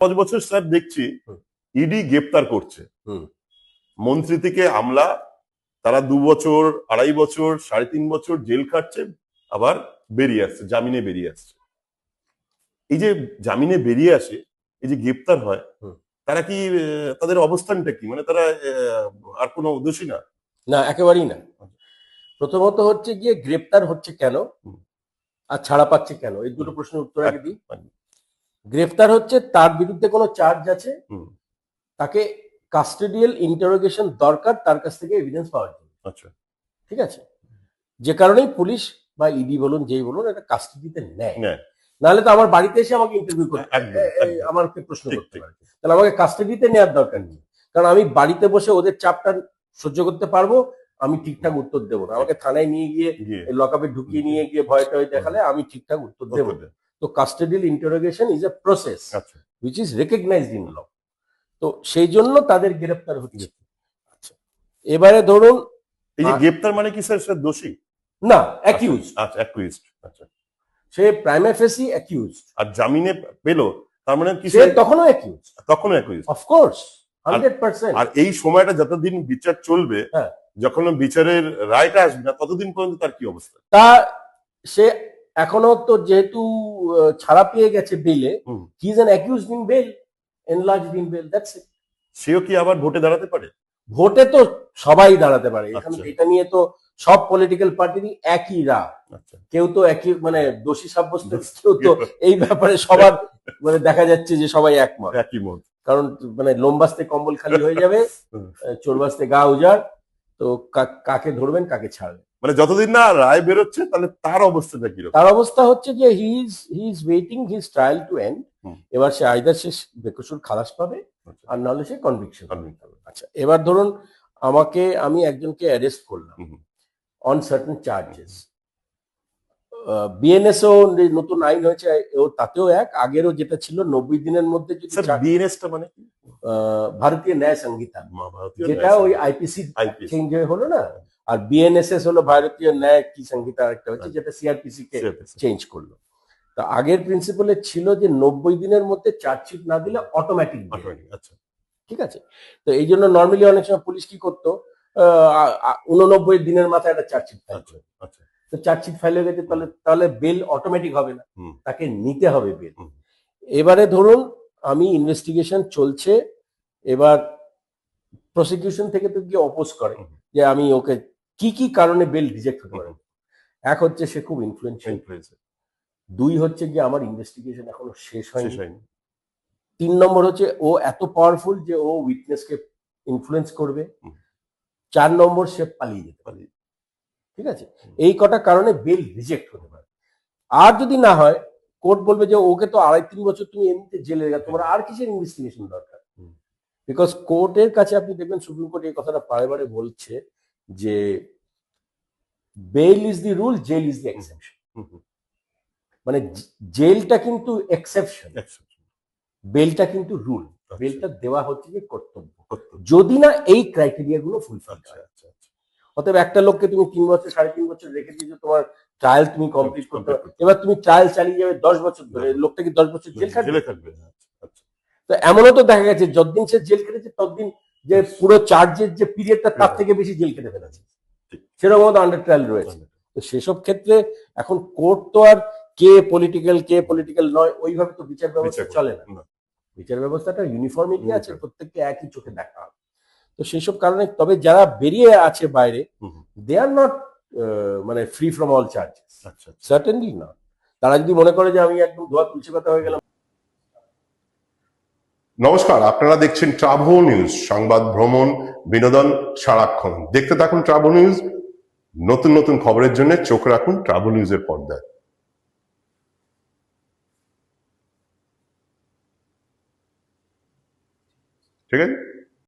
5 বছর স্যার দেখছি ইডি গ্রেপ্তার করছে, মন্ত্রী থেকে আমলা, তারা 2 বছর, 2.5 বছর, 3.5 বছর জেল খাটছে, আবার বেরিয়ে আসছে, জামিনে বেরিয়ে আসছে। এই যে জামিনে বেরিয়ে আসে, এই যে গ্রেপ্তার হয়, তারা কি তাদের অবস্থানটা কি, মানে তারা আর কোনো দোষী না? না, একেবারেই না। প্রথমত হচ্ছে গিয়ে গ্রেপ্তার হচ্ছে কেন আর ছাড়া পাচ্ছে কেন, এই দুটো প্রশ্নের উত্তর আগে দিই। গ্রেপ্তার হচ্ছে তার বিরুদ্ধে কোনো চার্জ আছে, তাকে কাস্টোডিয়াল ইন্টারোগেশন দরকার, তার কাছ থেকে এভিডেন্স পাওয়ার জন্য। আচ্ছা, ঠিক আছে, যে কারণেই পুলিশ বা ইডি বলুন, যেই বলুন, এটা কাস্টডিতে নেয়। নাহলে তো আমার বাড়িতে এসে আমাকে ইন্টারভিউ করতে, আমাকে প্রশ্ন করতে পারে, তাহলে আমাকে কাস্টডিতে নেওয়ার দরকার নেই। কারণ আমি বাড়িতে বসে ওদের চাপটা সহ্য করতে পারবো, আমি ঠিকঠাক উত্তর দেবো না। আমাকে থানায় নিয়ে গিয়ে লকআপে ঢুকিয়ে নিয়ে গিয়ে ভয় টয় দেখালে আমি ঠিকঠাক উত্তর দেবো। তো custodial interrogation is a process which is recognized in law. তো সেই জন্য তাদের গ্রেপ্তার হচ্ছে। আচ্ছা, এবারে ধরুন, এই যে গ্রেপ্তার মানে কি স্যার, দোষী না, অ্যাকিউজড। আচ্ছা, অ্যাকিউজড। আচ্ছা, সে প্রাইমা ফেসি অ্যাকিউজড, আর জামিনে পেলো, তার মানে কি সে তখনও অ্যাকিউজড? তখনও অ্যাকিউজড, অফ কোর্স, 100%। আর এই সময়টা যতদিন বিচার চলবে, যখন বিচারের রায়টা আসবে না, ততদিন পর্যন্ত তার কি অবস্থা? তা সে এখনো তো যেহেতু ছাড়া পেয়ে গেছে বেলে, he is an accused in bail, enlarged in bail, that's it. সেও কি আবার ভোটে দাঁড়াতে পারে? ভোটে তো সবাই দাঁড়াতে পারে। এখানে এটা নিয়ে তো সব পলিটিক্যাল পার্টিরই একই রায়। কেউ তো একই, মানে দোষী সাব্যস্ত, কেউ তো এই ব্যাপারে সবার মানে দেখা যাচ্ছে যে সবাই একমত। কারণ মানে লোমবাস্তে কম্বল খালি হয়ে যাবে, চোরবাস্তে গা উজাড়, তো কাকে ধরবেন কাকে ছাড়বেন। মানে যতদিন না রায় বেরোচ্ছে, তাহলে তার অবস্থাটা কি? তার অবস্থা হচ্ছে যে he is waiting his trial to end. এবার সে আইদার সে বেকসুর খালাস পাবে, আর নাহলে সে কনভিকশন পাবে। আচ্ছা, এবার ধরুন আমি একজনকে অ্যারেস্ট করলাম অন সার্টেন চার্জেস। বিএনএসও নতুন আইন হয়েছে, তাতেও আগেরও যেটা ছিল 90 দিনের মধ্যে যদি। বিএনএসটা মানে কি? ভারতীয় ন্যায় সংহিতা, যেটা ওই আইপিসি চেঞ্জ হয়ে হলো না, আর বিএনএসএস হলো ভারতীয় ন্যায় কি সংহিতা একটা হচ্ছে, যেটা সিআরপিসি কে চেঞ্জ করলো। তা আগের প্রিন্সিপালে ছিল যে 90 দিনের মধ্যে চার্জশিট না দিলে অটোমেটিক। আচ্ছা, ঠিক আছে। তো এই জন্য নর্মালি অনেক সময় পুলিশ কি করতো, 89 দিনের মাথায় একটা চার্জশিট ফাইল করে। তো চার্জশিট ফাইল হয়ে গেছে, তাহলে বেল অটোমেটিক হবে না, তাকে নিতে হবে বেল। এবারে ধরুন আমি ইনভেস্টিগেশন চলছে, এবার প্রসিকিউশন থেকে তো গিয়ে অপোজ করে যে আমি ওকে কি কি কারণে বেল রিজেক্ট হতে পারে। এক হচ্ছে সে খুব ইনফ্লুয়েন্সিয়াল, 2 হচ্ছে গিয়ে আমার ইনভেস্টিগেশন এখনো শেষ হয়নি, 3 নম্বর হচ্ছে ও এত পাওয়ারফুল যে ও উইটনেসকে ইনফ্লুয়েন্স করবে, 4 নম্বর সে পালিয়ে যেতে পারে। ঠিক আছে, এই কটা কারণে বেল রিজেক্ট হতে পারে। আর যদি না হয়, কোর্ট বলবে যে ওকে তো 2.5-3 বছর তুমি এমনিতে জেলে গেছো, তোমার আর কিসের ইনভেস্টিগেশন দরকার। বিকজ কোর্টের কাছে আপনি দেখবেন সুপ্রিম কোর্ট এই কথাটা বারে বারে বলছে যে bail is the rule, jail is the exception. মানে জেলটা কিন্তু এক্সেপশন, বেলটা কিন্তু রুল। বেলটা দেওয়া হচ্ছে যে কর্তব্য, যদি না এই ক্রাইটেরিয়া গুলো ফুলফিল হয়। অতএব একটা লোককে তুমি 3 বছর 3.5 বছর রেখে দিয়েছো, তোমার ট্রায়াল তুমি কমপ্লিট করতে পারো, এবার তুমি ট্রায়াল চালিয়ে যাবে 10 বছর ধরে, লোকটা কি 10 বছর জেল খাটবে? তো এমনও তো দেখা গেছে যতদিন সে জেল কেটেছে ততদিন যে পুরো চার্জের যে পিরিয়ডটা তার থেকে বেশি জেল কেটে ফেলেছে, সেরকম আন্ডার ট্রায়াল রয়েছে। তো সেসব ক্ষেত্রে এখন কোর্ট তো আর কে পলিটিক্যাল নয় ওইভাবে তো বিচার ব্যবস্থা চলে না। বিচার ব্যবস্থাটা ইউনিফর্মিটি আছে, প্রত্যেককে একই চোখে দেখা হবে। তো সেইসব কারণে, তবে যারা বেরিয়ে আছে বাইরে, দে আর নট মানে free from all charges, certainly না। তারা যদি মনে করে যে আমি একদম ধোয়া তুলসী পাতা হয়ে গেলাম। নমস্কার, আপনারা দেখছেন ট্রাভো নিউজ, সংবাদ, ভ্রমণ, বিনোদন সারাক্ষণ। দেখতে থাকুন ট্রাভো নিউজ। নতুন নতুন খবরের জন্য চোখ রাখুন ট্রাভো নিউজের পর্দায়। ঠিক আছে।